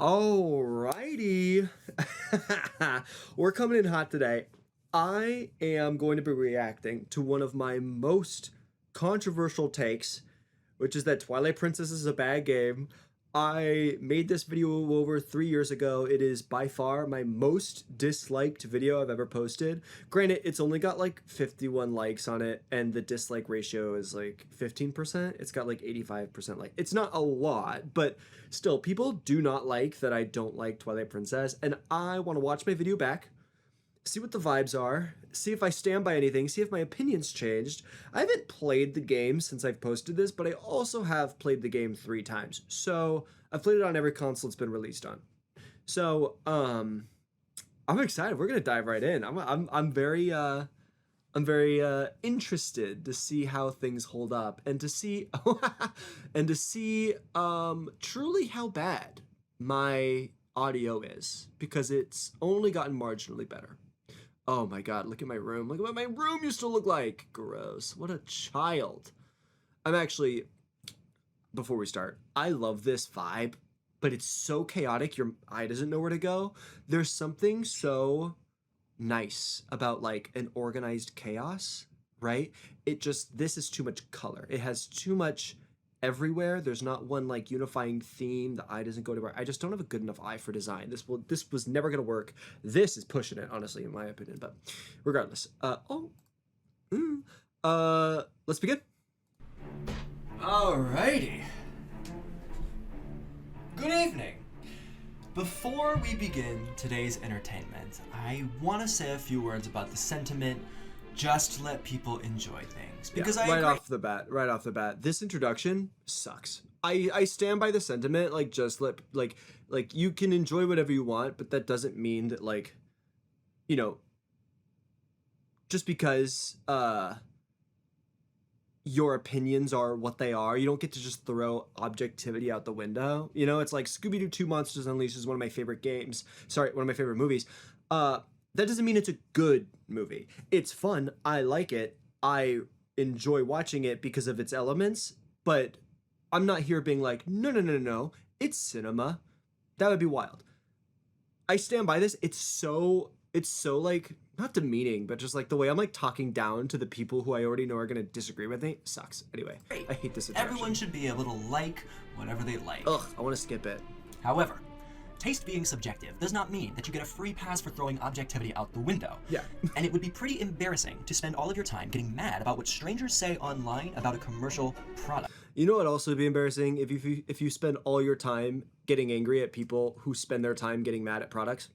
Alrighty. We're coming in hot today. I am going to be reacting to one of my most controversial takes, which is that Twilight Princess is a bad game. I made this video over 3 years ago. It is by far my most disliked video I've ever posted. Granted, it's only got like 51 likes on it, and the dislike ratio is like 15%. It's got like 85% like. It's not a lot, but still, people do not like that I don't like Twilight Princess, and I want to watch my video back, see what the vibes are, see if I stand by anything, see if my opinion's changed. I haven't played the game since I've posted this, but I also have played the game 3 times. So I've played it on every console it's been released on. So I'm excited. We're gonna dive right in. I'm very interested to see how things hold up and to see truly how bad my audio is, because it's only gotten marginally better. Oh my god, look at my room. Look at what my room used to look like. Gross. What a child. I'm actually, before we start, I love this vibe, but it's so chaotic, your eye doesn't know where to go. There's something so nice about like an organized chaos, right? This is too much color. It has too much everywhere. There's not one like unifying theme. The eye doesn't go to where. I just don't have a good enough eye for design. This was never gonna work. This is pushing it, honestly, in my opinion. But regardless, let's begin. Alrighty. Good evening. Before we begin today's entertainment, I want to say a few words about the sentiment. Just let people enjoy things, because right off the bat, this introduction sucks. I stand by the sentiment, like, just let, like you can enjoy whatever you want, but that doesn't mean that, like, you know, just because your opinions are what they are, you don't get to just throw objectivity out the window. You know, it's like Scooby-Doo 2 Monsters Unleashed is one of my favorite games. Sorry, one of my favorite movies. That doesn't mean it's a good movie. It's fun. I like it. I enjoy watching it because of its elements, but I'm not here being like, no, it's cinema. That would be wild. I stand by this. It's so like, not demeaning, but just like the way I'm like talking down to the people who I already know are going to disagree with me sucks. Anyway, I hate this introduction. Everyone should be able to like whatever they like. Ugh, I want to skip it. However, taste being subjective does not mean that you get a free pass for throwing objectivity out the window. Yeah. And it would be pretty embarrassing to spend all of your time getting mad about what strangers say online about a commercial product. You know what also would be embarrassing? If you spend all your time getting angry at people who spend their time getting mad at products.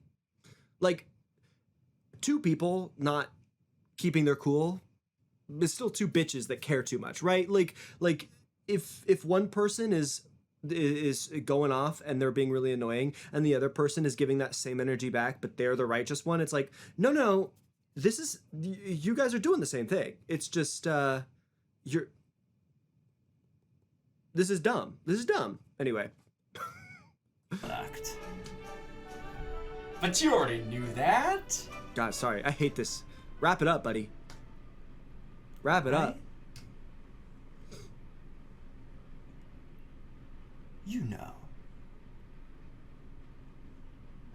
Like, 2 people not keeping their cool is still 2 bitches that care too much, right? Like if one person is going off and they're being really annoying and the other person is giving that same energy back, but they're the righteous one, it's like, no, you guys are doing the same thing. It's just this is dumb. Anyway. But you already knew that. God, sorry, I hate this. Wrap it up, buddy. Wrap it up. You know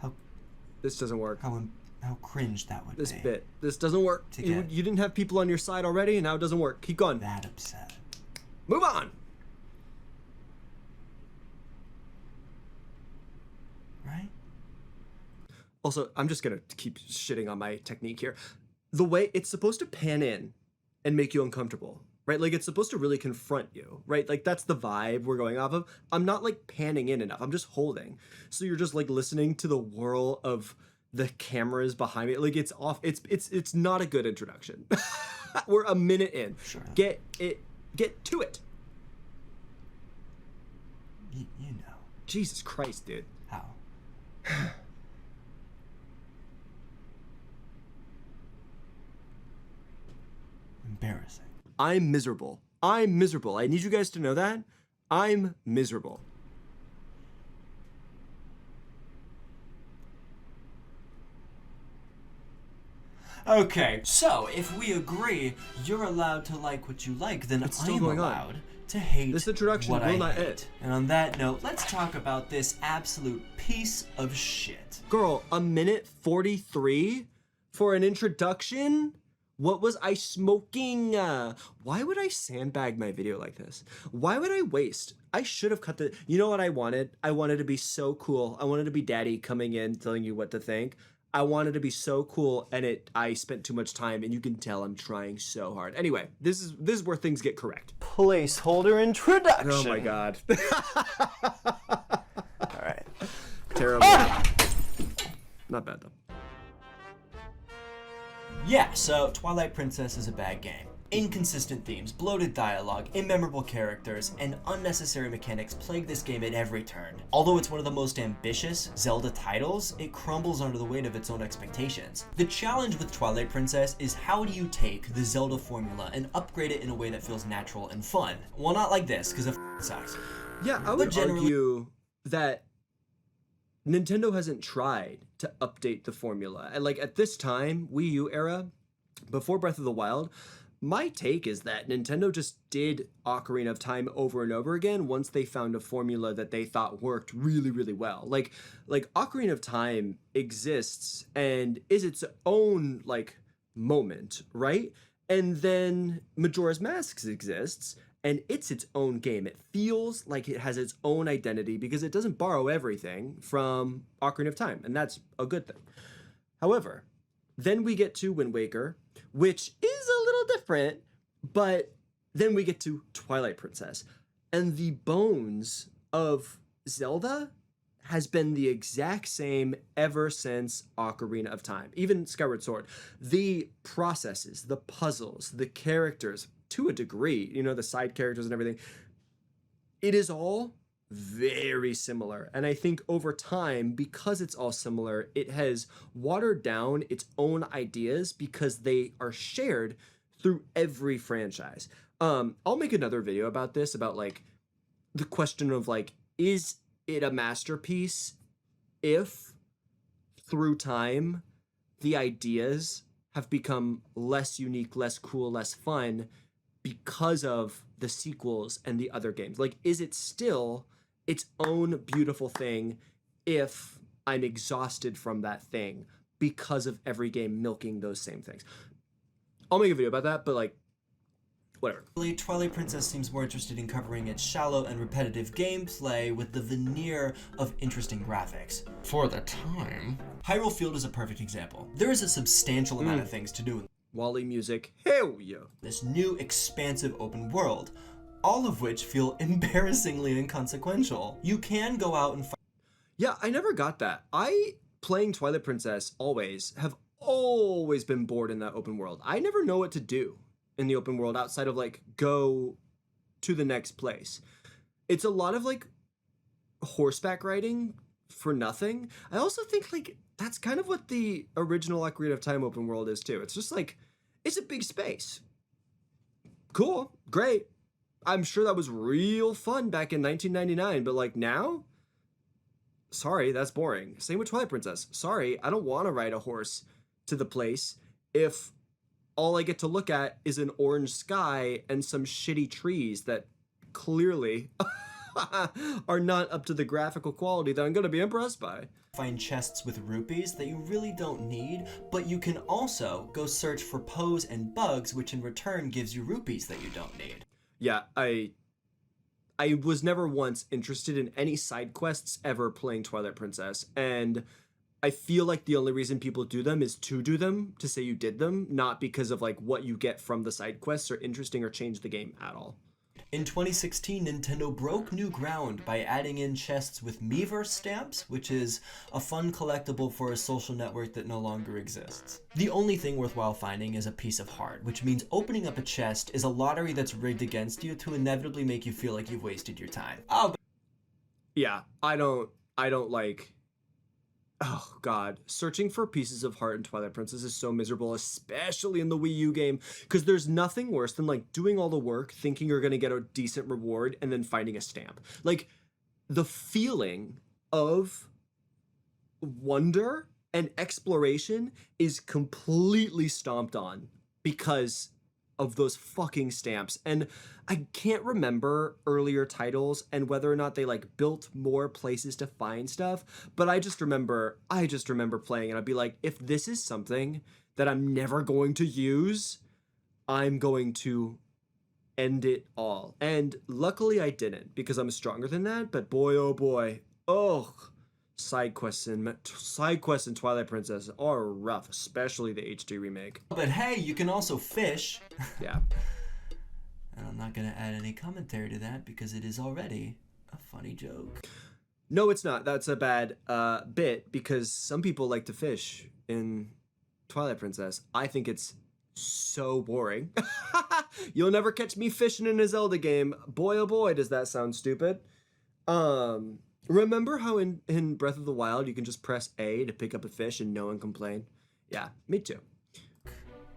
how this doesn't work. How cringe that would be. This doesn't work. You didn't have people on your side already, and now it doesn't work. Keep going. That upset. Move on. Right? Also, I'm just gonna keep shitting on my technique here. The way it's supposed to pan in and make you uncomfortable, right? Like, it's supposed to really confront you, right? Like, that's the vibe we're going off of. I'm not like panning in enough. I'm just holding. So you're just like listening to the whirl of the cameras behind me. Like, it's off. It's not a good introduction. We're a minute in. Sure. Get to it. You know. Jesus Christ, dude. How? Embarrassing. I'm miserable. I need you guys to know that. I'm miserable. Okay, so if we agree you're allowed to like what you like, then It's I still am going on. allowed to hate This introduction what will I not hate. end. And on that note, let's talk about this absolute piece of shit. Girl, a minute 43 for an introduction? What was I smoking? Why would I sandbag my video like this? Why would I waste? I should have cut the... You know what I wanted? I wanted to be so cool. I wanted to be daddy coming in telling you what to think. I wanted to be so cool, and I spent too much time, and you can tell I'm trying so hard. Anyway, this is where things get correct. Placeholder introduction. Oh my god. All right. Terrible. Not bad though. Yeah, so Twilight Princess is a bad game. Inconsistent themes, bloated dialogue, immemorable characters, and unnecessary mechanics plague this game at every turn. Although it's one of the most ambitious Zelda titles, it crumbles under the weight of its own expectations. The challenge with Twilight Princess is how do you take the Zelda formula and upgrade it in a way that feels natural and fun? Well, not like this, because it sucks. Yeah, I would argue that Nintendo hasn't tried to update the formula. And like at this time, Wii U era, before Breath of the Wild, my take is that Nintendo just did Ocarina of Time over and over again once they found a formula that they thought worked really, really well. Like Ocarina of Time exists and is its own like moment, right? And then Majora's Mask exists and it's its own game. It feels like it has its own identity because it doesn't borrow everything from Ocarina of Time, and that's a good thing. However, then we get to Wind Waker, which is a little different, but then we get to Twilight Princess. And the bones of Zelda has been the exact same ever since Ocarina of Time, even Skyward Sword. The processes, the puzzles, the characters, to a degree, you know, the side characters and everything, it is all very similar. And I think over time, because it's all similar, it has watered down its own ideas because they are shared through every franchise. I'll make another video about this, about like the question of like, is it a masterpiece if through time the ideas have become less unique, less cool, less fun because of the sequels and the other games? Like, is it still its own beautiful thing if I'm exhausted from that thing because of every game milking those same things? I'll make a video about that, but like, whatever. Twilight Princess seems more interested in covering its shallow and repetitive gameplay with the veneer of interesting graphics. For the time. Hyrule Field is a perfect example. There is a substantial amount of things to do in Wally music, hell yeah. this new expansive open world, all of which feel embarrassingly inconsequential. You can go out and fight. Yeah, I never got that. Playing Twilight Princess have always been bored in that open world. I never know what to do in the open world outside of like go to the next place. It's a lot of like horseback riding for nothing. I also think like that's kind of what the original Ocarina of Time open world is too. It's just like, it's a big space. Cool, great. I'm sure that was real fun back in 1999, but like now, sorry, that's boring. Same with Twilight Princess. Sorry, I don't want to ride a horse to the place if all I get to look at is an orange sky and some shitty trees that clearly are not up to the graphical quality that I'm going to be impressed by. Find chests with rupees that you really don't need, but you can also go search for Poes and bugs, which in return gives you rupees that you don't need. Yeah, I was never once interested in any side quests ever playing Twilight Princess, and I feel like the only reason people do them is to do them, to say you did them, not because of like what you get from the side quests are interesting or change the game at all. In 2016, Nintendo broke new ground by adding in chests with Miiverse stamps, which is a fun collectible for a social network that no longer exists. The only thing worthwhile finding is a piece of heart, which means opening up a chest is a lottery that's rigged against you to inevitably make you feel like you've wasted your time. Yeah, I don't like... Oh god, searching for pieces of heart in Twilight Princess is so miserable, especially in the Wii U game, because there's nothing worse than like doing all the work, thinking you're gonna get a decent reward, and then finding a stamp. Like, the feeling of wonder and exploration is completely stomped on because of those fucking stamps. And I can't remember earlier titles and whether or not they like built more places to find stuff, but I just remember playing and I'd be like, if this is something that I'm never going to use, I'm going to end it all. And luckily I didn't, because I'm stronger than that, but boy oh boy. Oh, side quests in Twilight Princess are rough, especially the HD remake. But hey, you can also fish. Yeah. And I'm not gonna add any commentary to that because it is already a funny joke. No, it's not. That's a bad bit, because some people like to fish in Twilight Princess. I think it's so boring. You'll never catch me fishing in a Zelda game. Boy oh boy, does that sound stupid. Remember how in Breath of the Wild you can just press A to pick up a fish and no one complain? Yeah, me too.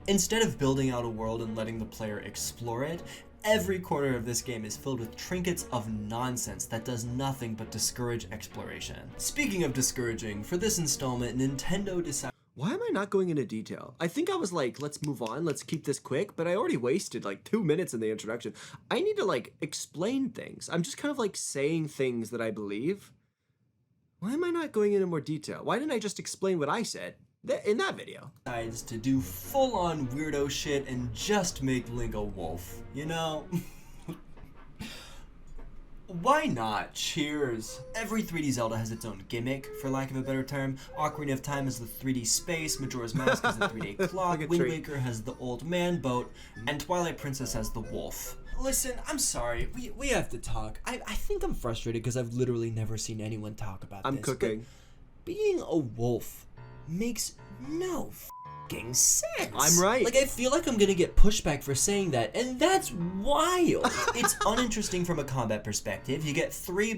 Instead of building out a world and letting the player explore it, every corner of this game is filled with trinkets of nonsense that does nothing but discourage exploration. Speaking of discouraging, for this installment, Nintendo decided... Why am I not going into detail? I think I was like, let's move on, let's keep this quick, but I already wasted like 2 minutes in the introduction. I need to like explain things. I'm just kind of like saying things that I believe. Why am I not going into more detail? Why didn't I just explain what I said in that video? Decides to do full-on weirdo shit and just make Link a wolf, you know? Why not? Cheers. Every 3D Zelda has its own gimmick, for lack of a better term. Ocarina of Time has the 3D space, Majora's Mask has the 3D clock, Wind Waker has the old man boat, and Twilight Princess has the wolf. Listen, I'm sorry, we have to talk. I think I'm frustrated because I've literally never seen anyone talk about this. I'm cooking. Being a wolf makes no fucking sense. I'm right. Like, I feel like I'm gonna get pushback for saying that, and that's wild. It's uninteresting from a combat perspective. You get three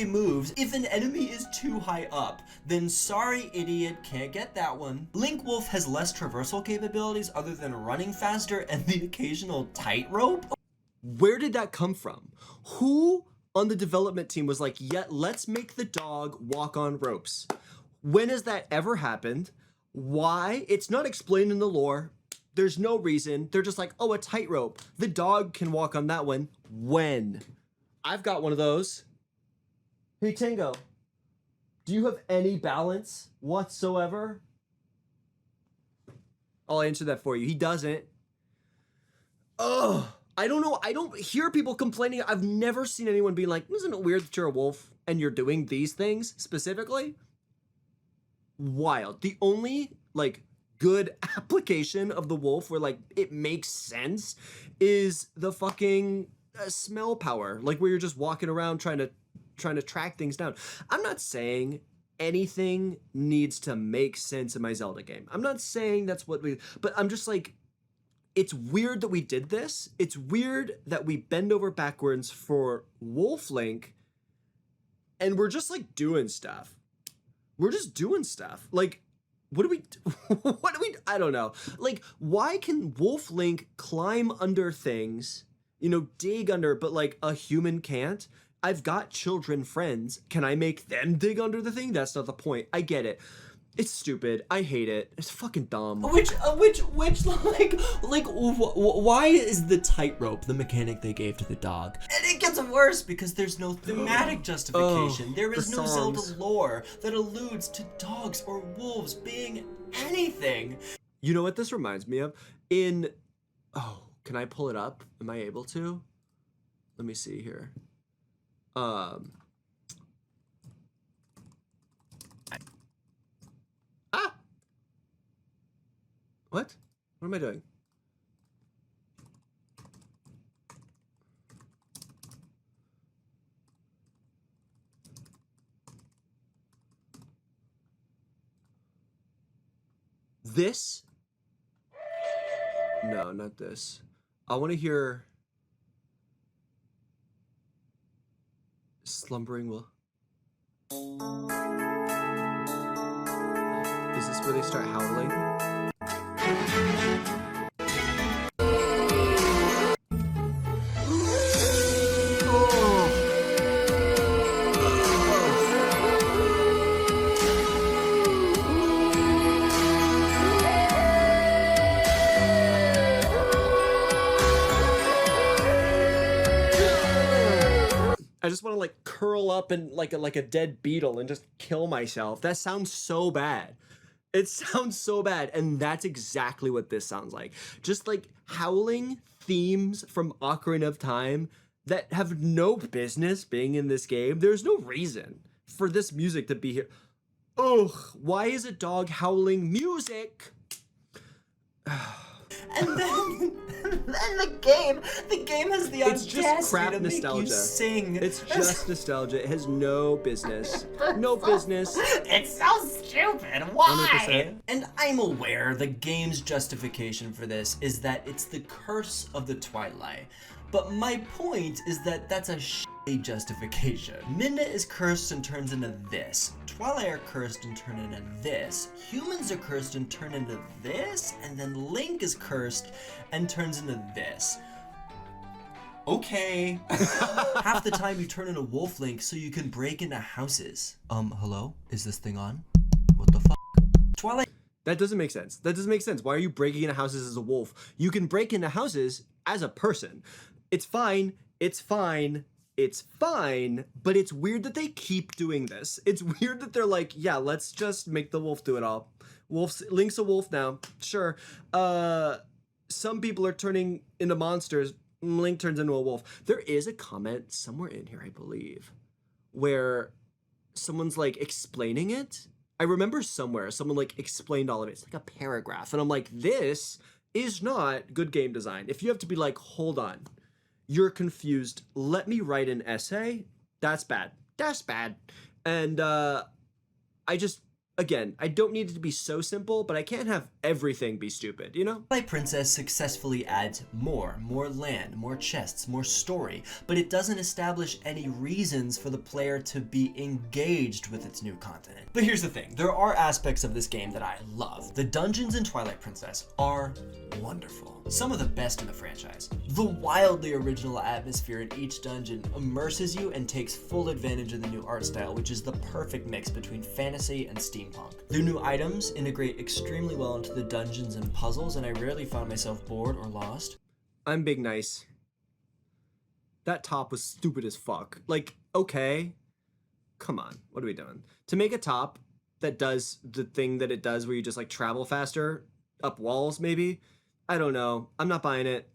moves. If an enemy is too high up, then sorry, idiot, can't get that one. Link Wolf has less traversal capabilities other than running faster and the occasional tightrope. Where did that come from? Who on the development team was like, yeah, let's make the dog walk on ropes? When has that ever happened? Why? It's not explained in the lore. There's no reason. They're just like, oh, a tightrope. The dog can walk on that one. When? I've got one of those. Hey, Tango, do you have any balance whatsoever? I'll answer that for you. He doesn't. Ugh. I don't know. I don't hear people complaining. I've never seen anyone being like, isn't it weird that you're a wolf and you're doing these things specifically? Wild. The only like good application of the wolf where like it makes sense is the fucking smell power, like where you're just walking around trying to track things down. I'm not saying anything needs to make sense in my Zelda game. I'm not saying that's what but I'm just like, it's weird that we did this. It's weird that we bend over backwards for Wolf Link and we're just like doing stuff. We're just doing stuff. Like, what do we, I don't know. Like, why can Wolf Link climb under things, you know, dig under, but like a human can't? I've got children friends. Can I make them dig under the thing? That's not the point. I get it. It's stupid. I hate it. It's fucking dumb. Why is the tightrope the mechanic they gave to the dog? And it gets worse because there's no thematic justification. There is no Zelda lore that alludes to dogs or wolves being anything. You know what this reminds me of? Can I pull it up? Am I able to? Let me see here. What? What am I doing? This? No, not this. I want to hear Slumbering Will. Is this where they start howling? curl up and like a dead beetle and just kill myself. That sounds so bad. It sounds so bad, and that's exactly what this sounds like. Just like howling themes from Ocarina of Time that have no business being in this game. There's no reason for this music to be here. Ugh, why is a dog howling music? And then the game has the It's just audacity crap to make you nostalgia. sing. It's just nostalgia. It has no business. No business. It's so stupid. Why? 100%. And I'm aware the game's justification for this is that it's the curse of the Twilight. But my point is that that's a shitty justification. Midna is cursed and turns into this. Twilight are cursed and turn into this. Humans are cursed and turn into this. And then Link is cursed and turns into this. Okay. Half the time you turn into Wolf Link so you can break into houses. Hello? Is this thing on? What the fuck? Twilight. That doesn't make sense. That doesn't make sense. Why are you breaking into houses as a wolf? You can break into houses as a person. It's fine. It's fine. It's fine. But it's weird that they keep doing this. It's weird that they're like, yeah, let's just make the wolf do it all. Link's a wolf now. Sure. Some people are turning into monsters. Link turns into a wolf. There is a comment somewhere in here, I believe, where someone's like explaining it. I remember somewhere someone like explained all of it. It's like a paragraph. And I'm like, this is not good game design. If you have to be like, hold on, you're confused, let me write an essay. That's bad. That's bad. And again, I don't need it to be so simple, but I can't have everything be stupid, you know? Twilight Princess successfully adds more land, more chests, more story, but it doesn't establish any reasons for the player to be engaged with its new continent. But here's the thing, there are aspects of this game that I love. The dungeons in Twilight Princess are wonderful. Some of the best in the franchise. The wildly original atmosphere in each dungeon immerses you and takes full advantage of the new art style, which is the perfect mix between fantasy and steampunk. The new items integrate extremely well into the dungeons and puzzles, and I rarely found myself bored or lost. I'm Big Nice. That top was stupid as fuck. Like, okay, come on, what are we doing? To make a top that does the thing that it does where you just like travel faster up walls, maybe? I don't know. I'm not buying it.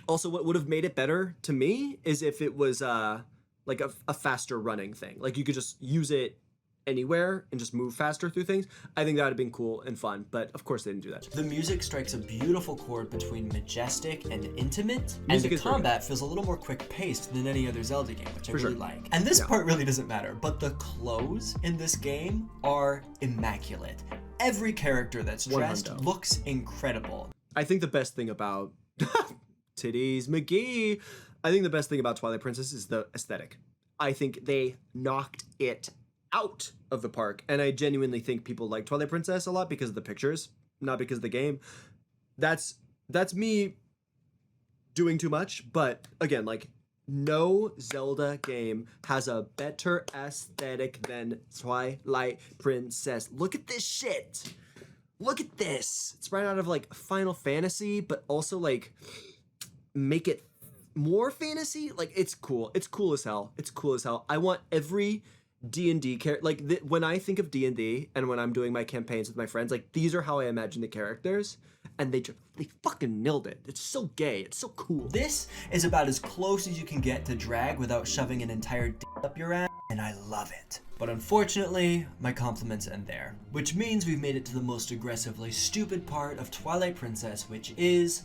Also, what would have made it better to me is if it was like a faster running thing. Like you could just use it anywhere and just move faster through things. I think that would have been cool and fun, but of course they didn't do that. The music strikes a beautiful chord between majestic and intimate, and Music the is very combat feels a little more quick-paced than any other Zelda game, which I For really sure. like. And this Yeah. part really doesn't matter, but the clothes in this game are immaculate. Every character that's dressed 100. looks incredible. I think the best thing about Titties McGee, I think the best thing about Twilight Princess is the aesthetic. I think they knocked it out of the park, and I genuinely think people like Twilight Princess a lot because of the pictures, not because of the game. That's me doing too much, but again, like no Zelda game has a better aesthetic than Twilight Princess. Look at this shit. Look at this. It's right out of like Final Fantasy, but also like make it more fantasy. Like it's cool. It's cool as hell. It's cool as hell. I want every D&D character. Like when I think of D&D and when I'm doing my campaigns with my friends, like these are how I imagine the characters, and they fucking nailed it. It's so gay. It's so cool. This is about as close as you can get to drag without shoving an entire d up your ass, and I love it. But unfortunately, my compliments end there, which means we've made it to the most aggressively stupid part of Twilight Princess, which is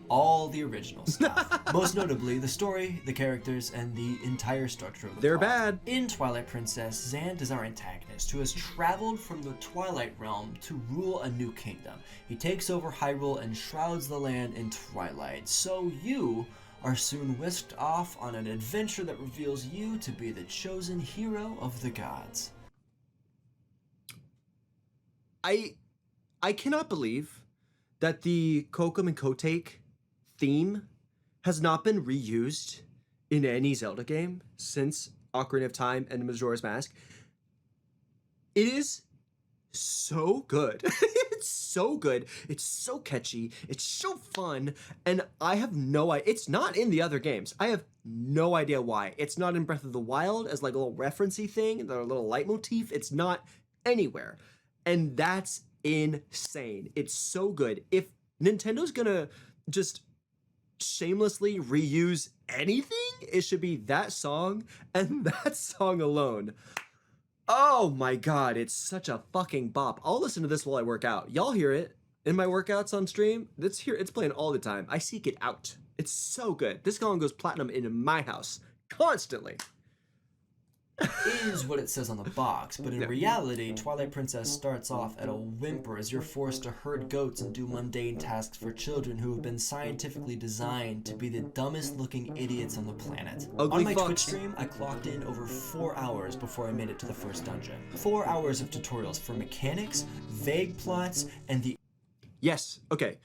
all the original stuff. Most notably, the story, the characters, and the entire structure of the They're plot. bad. In Twilight Princess, Xant is our antagonist, who has traveled from the Twilight Realm to rule a new kingdom. He takes over Hyrule and shrouds the land in twilight, so you are soon whisked off on an adventure that reveals you to be the chosen hero of the gods. I cannot believe that the Kokum and Kotake theme has not been reused in any Zelda game since Ocarina of Time and Majora's Mask. It is so good. It's so good. It's so catchy. It's so fun. And I have no idea. It's not in the other games. I have no idea why. It's not in Breath of the Wild as like a little referencey thing, the little leitmotif. It's not anywhere. And that's insane. It's so good. If Nintendo's gonna just shamelessly reuse anything, it should be that song and that song alone. Oh my god, it's such a fucking bop. I'll listen to this while I work out. Y'all hear it in my workouts on stream. It's playing all the time. I seek it out. It's so good. This song goes platinum in my house constantly. Is what it says on the box, but in reality, Twilight Princess starts off at a whimper as you're forced to herd goats and do mundane tasks for children who have been scientifically designed to be the dumbest looking idiots on the planet. Ugly On my fucks. Twitch stream, I clocked in over 4 hours before I made it to the first dungeon. 4 hours of tutorials for mechanics, vague plots, and the Yes, okay.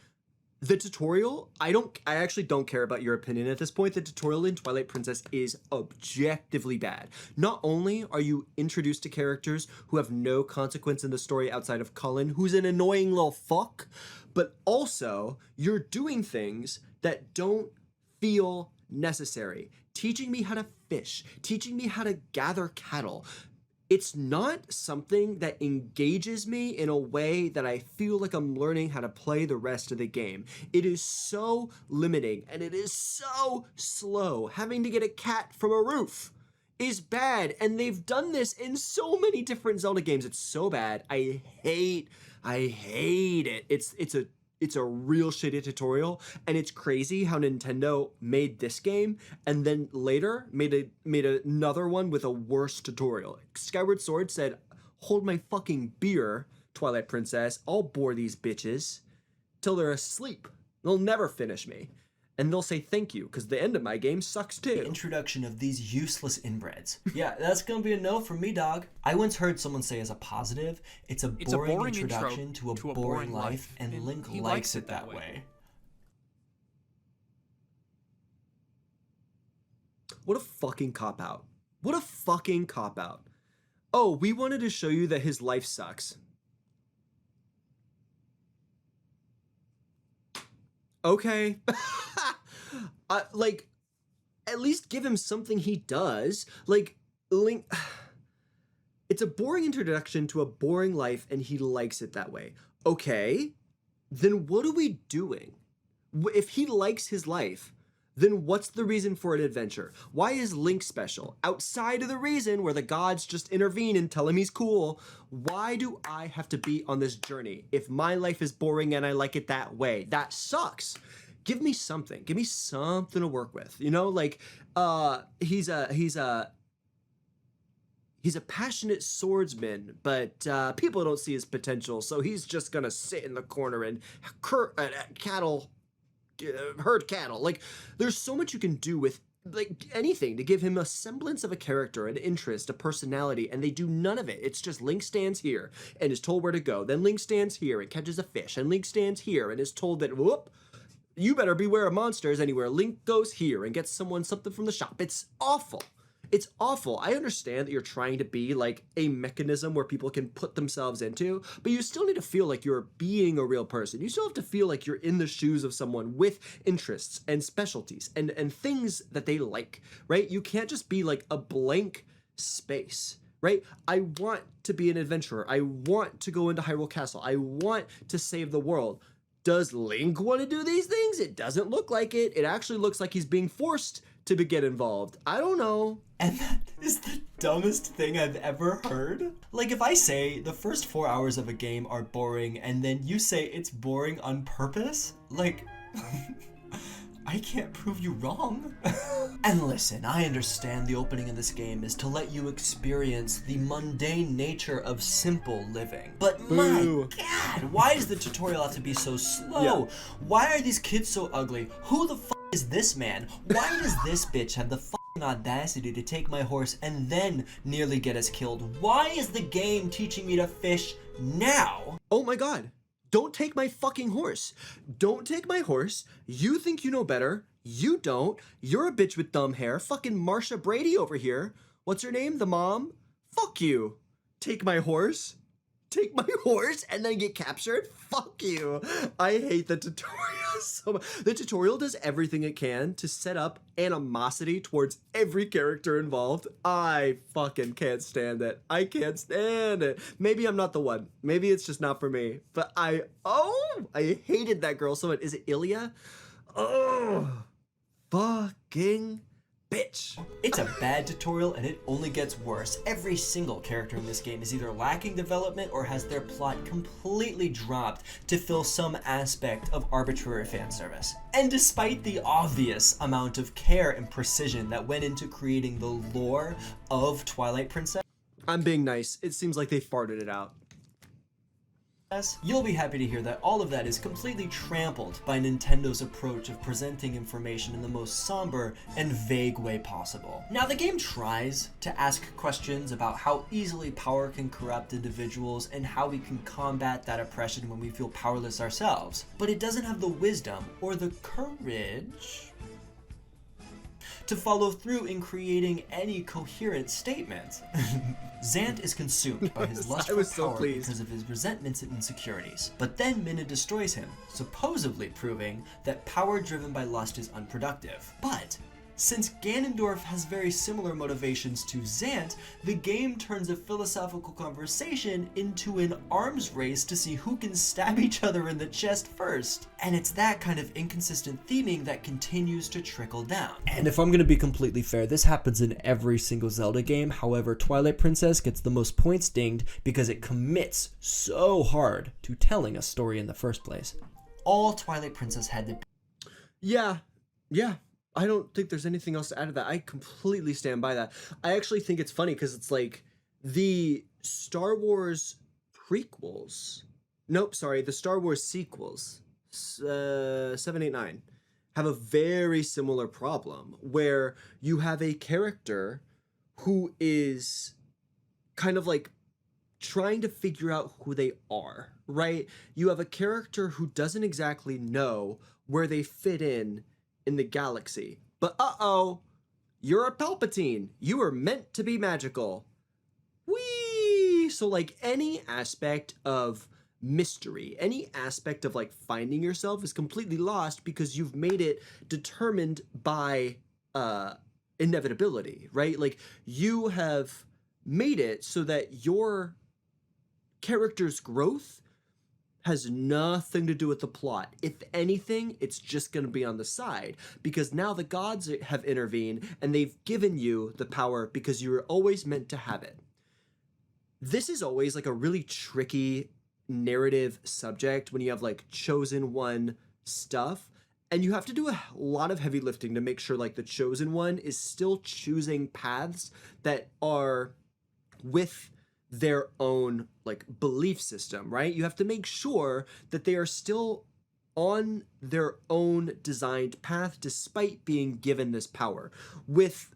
The tutorial, I actually don't care about your opinion at this point. The tutorial in Twilight Princess is objectively bad. Not only are you introduced to characters who have no consequence in the story outside of Cullen, who's an annoying little fuck, but also you're doing things that don't feel necessary. Teaching me how to fish, teaching me how to gather cattle. It's not something that engages me in a way that I feel like I'm learning how to play the rest of the game. It is so limiting and it is so slow. Having to get a cat from a roof is bad, and they've done this in so many different Zelda games. It's so bad. I hate it. It's a real shitty tutorial, and it's crazy how Nintendo made this game and then later made another one with a worse tutorial. Skyward Sword said, "Hold my fucking beer, Twilight Princess. I'll bore these bitches till they're asleep. They'll never finish me." And they'll say thank you, because the end of my game sucks too. introduction of these useless inbreds. Yeah, that's gonna be a no from me, dog. I once heard someone say as a positive, it's a boring introduction to a boring life, and Link likes it that way. What a fucking cop-out. What a fucking cop-out. Oh, we wanted to show you that his life sucks. Okay. Like, at least give him something he does. Like, Link... It's a boring introduction to a boring life, and he likes it that way. Okay, then what are we doing? If he likes his life, then what's the reason for an adventure? Why is Link special? Outside of the reason where the gods just intervene and tell him he's cool, why do I have to be on this journey if my life is boring and I like it that way? That sucks. Give me something. Give me something to work with. You know, like he's a passionate swordsman, but people don't see his potential, so he's just gonna sit in the corner and herd cattle. Like, there's so much you can do with like anything to give him a semblance of a character, an interest, a personality, and they do none of it. It's just Link stands here and is told where to go. Then Link stands here and catches a fish, and Link stands here and is told that, whoop, you better beware of monsters anywhere. Link goes here and gets someone something from the shop. It's awful. It's awful. I understand that you're trying to be like a mechanism where people can put themselves into, but you still need to feel like you're being a real person. You still have to feel like you're in the shoes of someone with interests and specialties and things that they like, right? You can't just be like a blank space, right? I want to be an adventurer. I want to go into Hyrule Castle. I want to save the world. Does Link want to do these things? It doesn't look like it. It actually looks like he's being forced to get involved. I don't know. And that is the dumbest thing I've ever heard. Like, if I say the first 4 hours of a game are boring and then you say it's boring on purpose, like, I can't prove you wrong. And listen, I understand the opening of this game is to let you experience the mundane nature of simple living. But my god, why does the tutorial have to be so slow? Yeah. Why are these kids so ugly? Who the f is this man? Why does this bitch have the f***ing audacity to take my horse and then nearly get us killed? Why is the game teaching me to fish now? Oh my god. Don't take my fucking horse. Don't take my horse. You think you know better. You don't. You're a bitch with dumb hair. Fucking Marsha Brady over here. What's her name? The mom? Fuck you. Take my horse. take my horse and then get captured? Fuck you. I hate the tutorial so much. The tutorial does everything it can to set up animosity towards every character involved. I fucking can't stand it. I can't stand it. Maybe I'm not the one. Maybe it's just not for me. But I hated that girl so much. Is it Ilya? Oh, fucking bitch. It's a bad tutorial and it only gets worse. Every single character in this game is either lacking development or has their plot completely dropped to fill some aspect of arbitrary fan service. And despite the obvious amount of care and precision that went into creating the lore of Twilight Princess, I'm being nice. It seems like they farted it out. you'll be happy to hear that all of that is completely trampled by Nintendo's approach of presenting information in the most somber and vague way possible. Now, the game tries to ask questions about how easily power can corrupt individuals and how we can combat that oppression when we feel powerless ourselves, but it doesn't have the wisdom or the courage to follow through in creating any coherent statement. Zant is consumed by his lust for power because of his resentments and insecurities. But then Minna destroys him, supposedly proving that power driven by lust is unproductive. But since Ganondorf has very similar motivations to Zant, the game turns a philosophical conversation into an arms race to see who can stab each other in the chest first. And it's that kind of inconsistent theming that continues to trickle down. And if I'm gonna be completely fair, this happens in every single Zelda game. However, Twilight Princess gets the most points dinged because it commits so hard to telling a story in the first place. All Twilight Princess had to be. Yeah. I don't think there's anything else to add to that. I completely stand by that. I actually think it's funny because it's like the Star Wars prequels. Nope, sorry, the Star Wars sequels, 7, 8, 9, have a very similar problem where you have a character who is kind of like trying to figure out who they are, right? You have a character who doesn't exactly know where they fit in the galaxy. But you're a Palpatine. You were meant to be magical. Whee! So like any aspect of mystery, any aspect of like finding yourself is completely lost because you've made it determined by inevitability, right? Like you have made it so that your character's growth has nothing to do with the plot. If anything, it's just going to be on the side because now the gods have intervened and they've given you the power because you were always meant to have it. This is always like a really tricky narrative subject when you have like chosen one stuff and you have to do a lot of heavy lifting to make sure like the chosen one is still choosing paths that are with their own like belief system, right? You have to make sure that they are still on their own designed path despite being given this power. With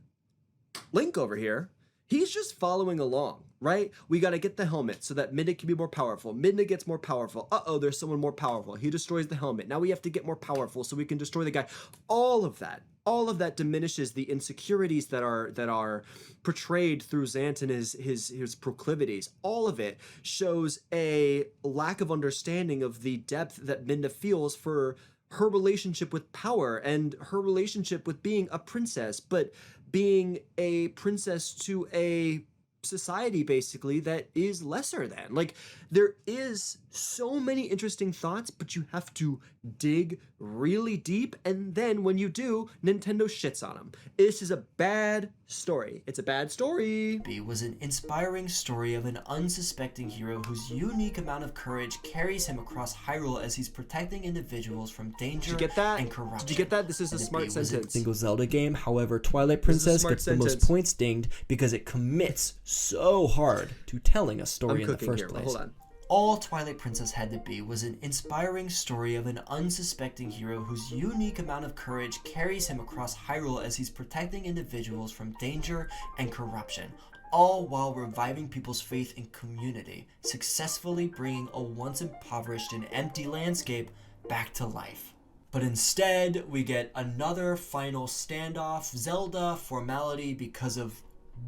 Link over here, he's just following along, right? We got to get the helmet so that Midna can be more powerful. Midna gets more powerful. There's someone more powerful. He destroys the helmet. Now we have to get more powerful so we can destroy the guy. All of that diminishes the insecurities that are portrayed through Zant and his proclivities. All of it shows a lack of understanding of the depth that Midna feels for her relationship with power and her relationship with being a princess, but being a princess to a society basically that is lesser than. Like there is so many interesting thoughts, but you have to dig really deep, and then when you do, Nintendo shits on them. This is a bad story. It's a bad story. It was an inspiring story of an unsuspecting hero whose unique amount of courage carries him across Hyrule as he's protecting individuals from danger and corruption. Did you get that? This is a smart sentence. A single Zelda game. However, Twilight Princess gets the most points dinged because it commits so hard to telling a story in the first place. Hold on. All Twilight Princess had to be was an inspiring story of an unsuspecting hero whose unique amount of courage carries him across Hyrule as he's protecting individuals from danger and corruption, all while reviving people's faith in community, successfully bringing a once impoverished and empty landscape back to life. But instead, we get another final standoff Zelda formality because of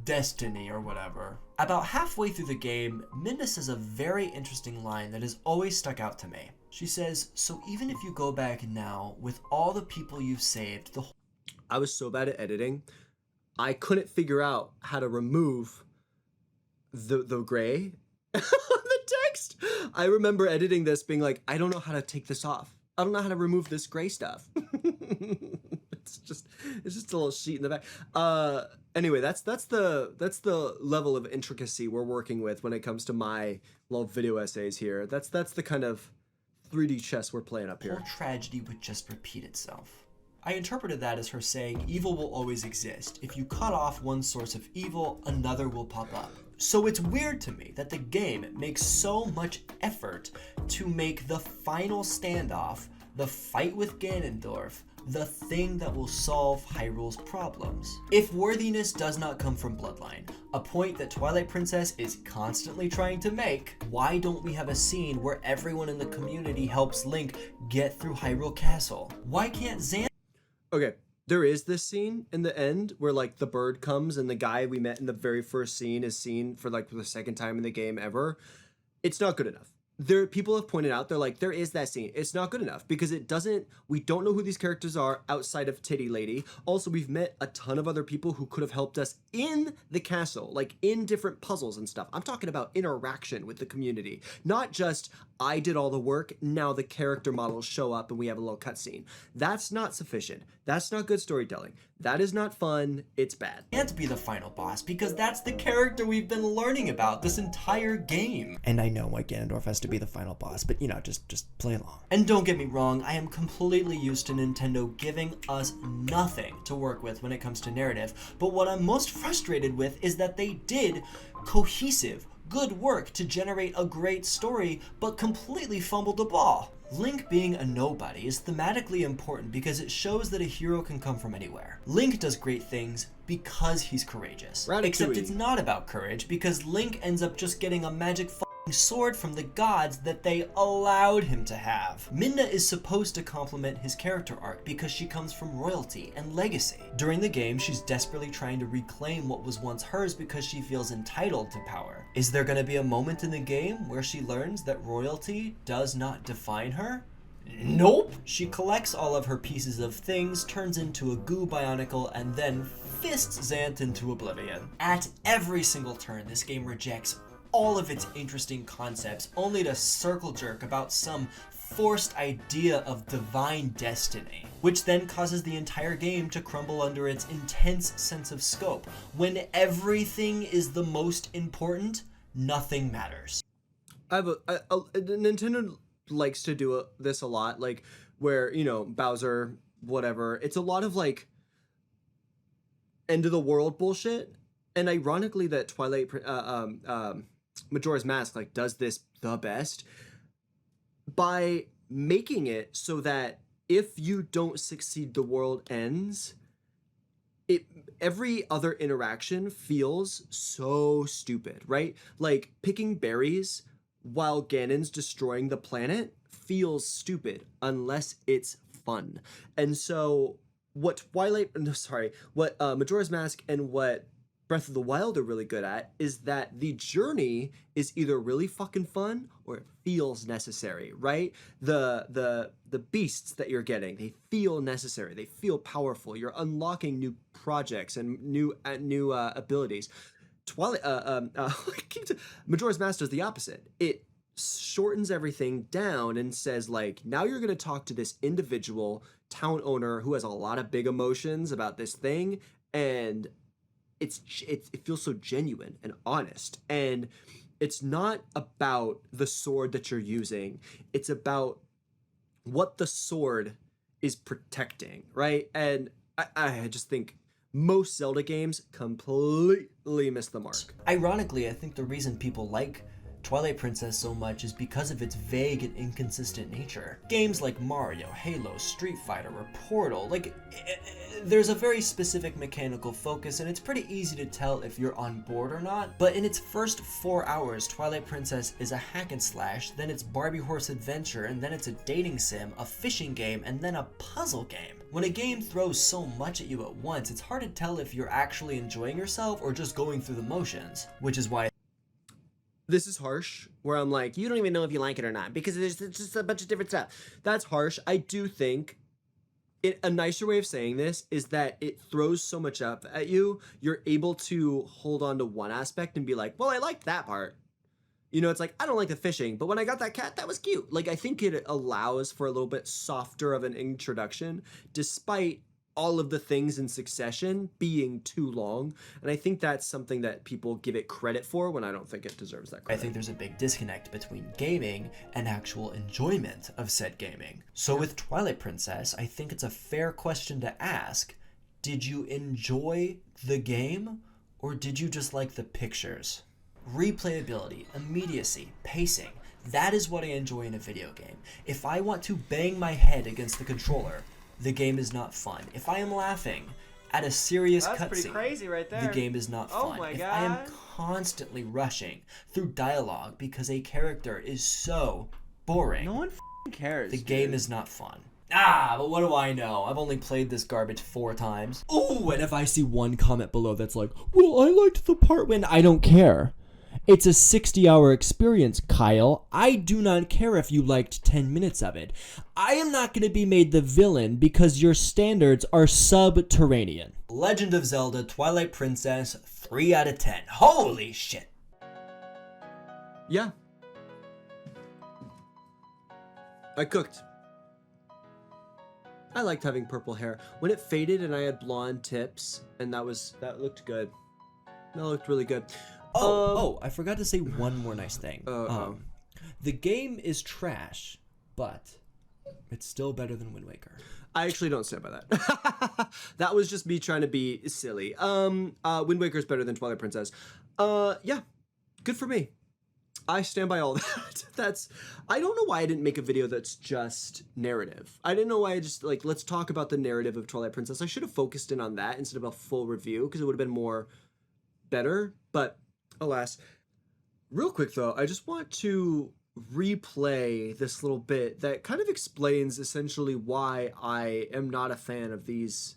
destiny or whatever. About halfway through the game, Minda says a very interesting line that has always stuck out to me. She says, "So even if you go back now with all the people you've saved, the whole..." I was so bad at editing, I couldn't figure out how to remove the gray on the text. I remember editing this being like, I don't know how to take this off. I don't know how to remove this gray stuff. it's just a little sheet in the back. Anyway, that's the level of intricacy we're working with when it comes to my little video essays here. That's the kind of 3D chess we're playing up here. Whole tragedy would just repeat itself. I interpreted that as her saying evil will always exist. If you cut off one source of evil, another will pop up. So it's weird to me that the game makes so much effort to make the final standoff, the fight with Ganondorf, the thing that will solve Hyrule's problems. If worthiness does not come from bloodline, a point that Twilight Princess is constantly trying to make, why don't we have a scene where everyone in the community helps Link get through Hyrule Castle? Why can't Xan... Okay, there is this scene in the end where like the bird comes and the guy we met in the very first scene is seen for like the second time in the game ever. It's not good enough. People have pointed out, they're like, there is that scene. It's not good enough because we don't know who these characters are outside of Titty Lady. Also, we've met a ton of other people who could have helped us in the castle, like in different puzzles and stuff. I'm talking about interaction with the community, not just I did all the work, now the character models show up and we have a little cutscene. That's not sufficient. That's not good storytelling. That is not fun. It's bad. Can't be the final boss because that's the character we've been learning about this entire game. And I know why Ganondorf has to be the final boss, but you know, just play along. And don't get me wrong, I am completely used to Nintendo giving us nothing to work with when it comes to narrative, but what I'm most frustrated with is that they did cohesive, good work to generate a great story, but completely fumbled the ball. Link being a nobody is thematically important because it shows that a hero can come from anywhere. Link does great things because he's courageous. Ratatouille. Except it's not about courage because Link ends up just getting a magic sword from the gods that they allowed him to have. Midna is supposed to complement his character arc because she comes from royalty and legacy. During the game, she's desperately trying to reclaim what was once hers because she feels entitled to power. Is there going to be a moment in the game where she learns that royalty does not define her? Nope! She collects all of her pieces of things, turns into a goo bionicle, and then fists Xant into oblivion. At every single turn, this game rejects all of its interesting concepts, only to circle jerk about some forced idea of divine destiny, which then causes the entire game to crumble under its intense sense of scope. When everything is the most important, nothing matters. Nintendo likes to do this a lot, like where, you know, Bowser, whatever. It's a lot of like end of the world bullshit, and ironically, that Twilight, Majora's Mask like does this the best by making it so that if you don't succeed, the world ends. Every other interaction feels so stupid, right? Like picking berries while Ganon's destroying the planet feels stupid unless it's fun. And so what Majora's Mask and what Breath of the Wild are really good at is that the journey is either really fucking fun or it feels necessary, right? The beasts that you're getting, they feel necessary, they feel powerful. You're unlocking new projects and new abilities. Majora's Mask does the opposite. It shortens everything down and says like, now you're going to talk to this individual town owner who has a lot of big emotions about this thing, and it feels so genuine and honest. And it's not about the sword that you're using. It's about what the sword is protecting, right? And I just think most Zelda games completely miss the mark. Ironically, I think the reason people like Twilight Princess so much is because of its vague and inconsistent nature. Games like Mario, Halo, Street Fighter, or Portal, there's a very specific mechanical focus, and it's pretty easy to tell if you're on board or not. But in its first 4 hours, Twilight Princess is a hack and slash, then it's Barbie Horse Adventure, and then it's a dating sim, a fishing game, and then a puzzle game. When a game throws so much at you at once, it's hard to tell if you're actually enjoying yourself or just going through the motions, which is why this is harsh, where I'm like, you don't even know if you like it or not, because there's just a bunch of different stuff. That's harsh. I do think a nicer way of saying this is that it throws so much up at you, you're able to hold on to one aspect and be like, well, I liked that part. You know, it's like, I don't like the fishing, but when I got that cat, that was cute. Like, I think it allows for a little bit softer of an introduction, despite all of the things in succession being too long. And I think that's something that people give it credit for when I don't think it deserves that credit. I think there's a big disconnect between gaming and actual enjoyment of said gaming. So with Twilight Princess, I think it's a fair question to ask, did you enjoy the game or did you just like the pictures? Replayability, immediacy, pacing, that is what I enjoy in a video game. If I want to bang my head against the controller, the game is not fun. If I am laughing at a serious cutscene, crazy right there. the game is not fun. My if God. I am constantly rushing through dialogue because a character is so boring, No one cares. the game is not fun. But what do I know? I've only played this garbage 4 times. Ooh, and if I see one comment below that's like, well, I liked the part when I don't care. It's a 60-hour experience, Kyle. I do not care if you liked 10 minutes of it. I am not going to be made the villain because your standards are subterranean. Legend of Zelda Twilight Princess, 3 out of 10. Holy shit. Yeah. I cooked. I liked having purple hair. When it faded and I had blonde tips, and that looked good. That looked really good. I forgot to say one more nice thing. The game is trash, but it's still better than Wind Waker. I actually don't stand by that. That was just me trying to be silly. Wind Waker is better than Twilight Princess. Yeah, good for me. I stand by all that. I don't know why I didn't make a video that's just narrative. I didn't know why I just, let's talk about the narrative of Twilight Princess. I should have focused in on that instead of a full review, because it would have been more better, but alas. Real quick though, I just want to replay this little bit that kind of explains essentially why I am not a fan of these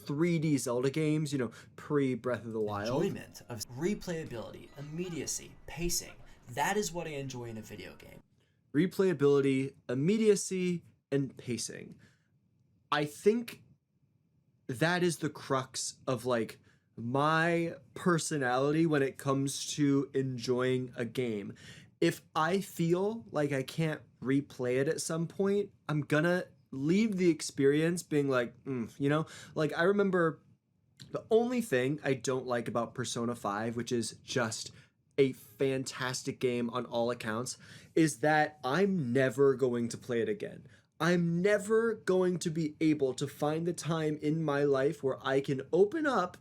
3D Zelda games, pre-Breath of the Wild. Enjoyment of replayability, immediacy, pacing. That is what I enjoy in a video game. Replayability, immediacy, and pacing. I think that is the crux of my personality when it comes to enjoying a game. If I feel like I can't replay it at some point, I'm gonna leave the experience being I remember the only thing I don't like about Persona 5, which is just a fantastic game on all accounts, is that I'm never going to play it again. I'm never going to be able to find the time in my life where I can open up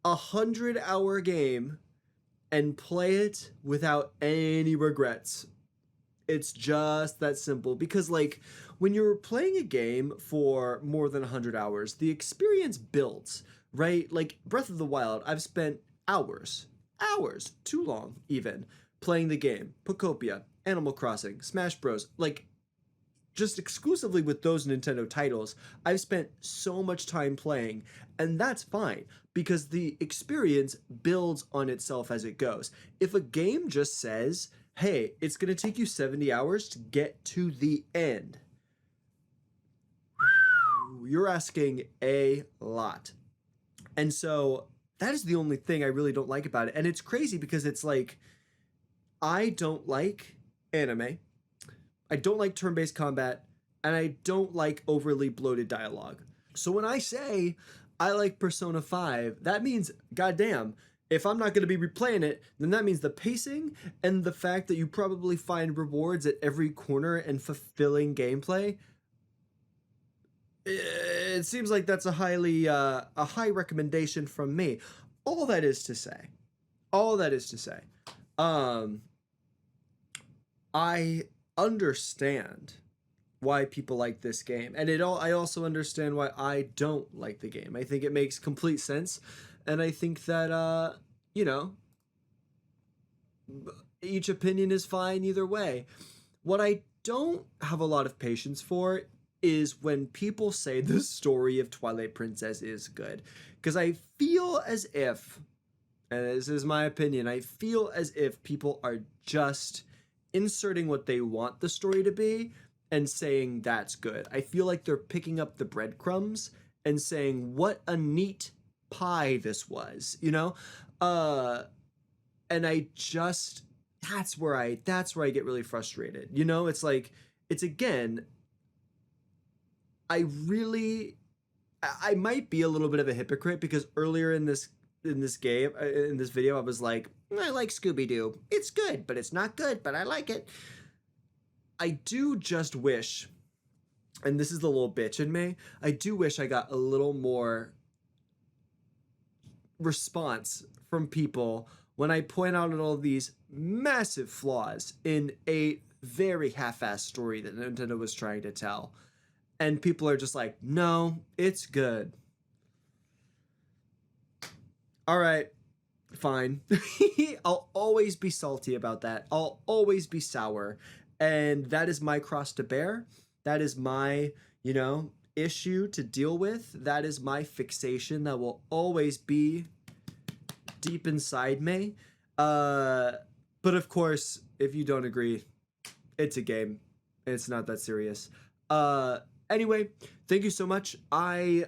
100-hour game and play it without any regrets. It's just that simple, because when you're playing a game for more than 100 hours, the experience builds, right? Breath of the Wild, I've spent hours, too long even, playing the game. Pocopia, Animal Crossing, Smash Bros. Just exclusively with those Nintendo titles, I've spent so much time playing, and that's fine, because the experience builds on itself as it goes. If a game just says, hey, it's going to take you 70 hours to get to the end, you're asking a lot. And so that is the only thing I really don't like about it. And it's crazy because it's I don't like anime. I don't like turn-based combat, and I don't like overly bloated dialogue. So when I say I like Persona 5, that means, goddamn, if I'm not going to be replaying it, then that means the pacing and the fact that you probably find rewards at every corner and fulfilling gameplay, it seems like that's a high recommendation from me. All that is to say, I understand why people like this game, and I also understand why I don't like the game. I think it makes complete sense, and I think that you know, each opinion is fine either way. What I don't have a lot of patience for is when people say the story of Twilight Princess is good, because I feel as if, and this is my opinion, I feel as if people are just inserting what they want the story to be and saying that's good. I feel like they're picking up the breadcrumbs and saying what a neat pie this was, you know? And I just that's where I get really frustrated. You know, it's like it's again I really I might be a little bit of a hypocrite because earlier in this game in this video I was like, I like Scooby Doo. It's good, but it's not good, but I like it. I do just wish, and this is the little bitch in me, I do wish I got a little more response from people when I point out all these massive flaws in a very half-assed story that Nintendo was trying to tell. And people are just like, no, it's good. All right, fine. I'll always be salty about that. I'll always be sour. And that is my cross to bear. That is my, issue to deal with. That is my fixation that will always be deep inside me. But of course, if you don't agree, it's a game. It's not that serious. Anyway, thank you so much. I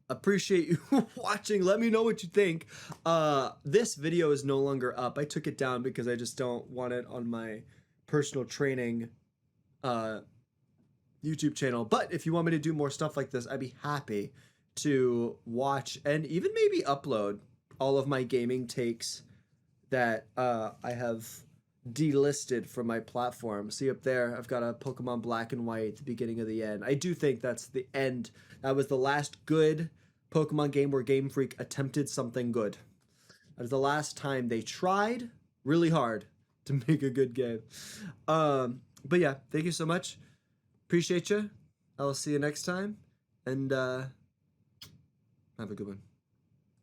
appreciate you watching. Let me know what you think. This video is no longer up. I took it down because I just don't want it on my personal training YouTube channel. But if you want me to do more stuff like this, I'd be happy to watch and even maybe upload all of my gaming takes that I have delisted from my platform. See up there, I've got a Pokemon Black and White at the beginning of the end. I do think that's the end. That was the last good Pokemon game where Game Freak attempted something good. That was the last time they tried really hard to make a good game. But yeah, thank you so much. Appreciate you. I'll see you next time. And have a good one.